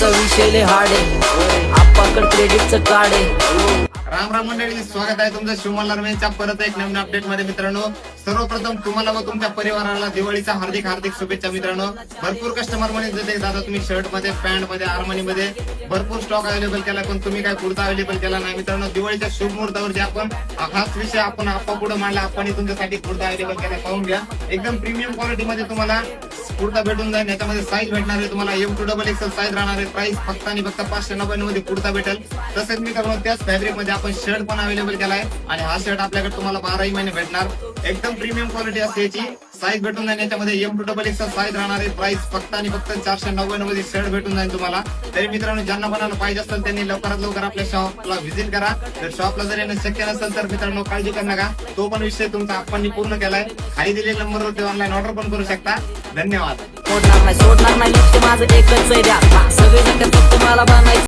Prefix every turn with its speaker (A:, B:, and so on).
A: आप्पाचा विषय लय हार्ड आहे, आप्पाकडे क्रेडिटचं कार्ड आहे.
B: राम राम मंडळी, स्वागत आहे तुमचं शिवमल्हार मेनच्या परत एक नवीन अपडेट मध्ये. मित्रांनो, सर्वप्रथम तुम्हाला व तुमच्या परिवाराला दिवाळीच्या हार्दिक हार्दिक शुभेच्छा. मित्रांनो, भरपूर कस्टमर म्हणे दादा तुम्ही शर्ट मध्ये, पॅन्ट मध्ये, आर्मनी मध्ये भरपूर स्टॉक अवेलेबल केला, पण तुम्ही काय कुर्ता अवेलेबल केला नाही. मित्रांनो, दिवाळीच्या शुभ मुहूर्तावर जे आपण खास विषय आपण आप्पा पुढे मांडला, आपण तुमच्यासाठी कुर्ता अवेलेबल केला. पाहून घ्या, एकदम प्रीमियम क्वालिटी मध्ये तुम्हाला कुर्ता भेटून जाईल. याच्यामध्ये साईज भेटणार आहे तुम्हाला M2XXL साईज राहणार आहे. प्राइस फक्त आणि फक्त 590 मध्ये कुर्ता भेटेल. तसेच मित्रांनो, त्याच फॅब्रिक मध्ये आपण शर्ट पण अवेलेबल केलाय आणि हा शर्ट आपल्याकडे तुम्हाला 12 महिने भेटणार. एकदम प्रीमियम क्वालिटी असते याची. साईज भेटून जाईल याच्यामध्ये M2XXL साईज राहणार आहे. प्राइस फक्त आणि फक्त 490 मध्ये शर्ट भेटून जाईल तुम्हाला. तरी मित्रांनो, ज्यांना बनायला पाहिजे असेल त्यांनी लवकरात लवकर आपल्या शॉपला व्हिजिट करा. जर शॉपला जर येणं शक्य नसेल तर मित्रांनो काळजी करू नका, तो पण विषय तुमचा आपण पूर्ण केलाय. खाली दिलेल्या नंबरवरती ऑनलाईन ऑर्डर पण करू शकता. धन्यवाद.
A: सोडणार नाही लक्ष माझं एकच आहे द्या, सगळे फक्त मला बनायचं.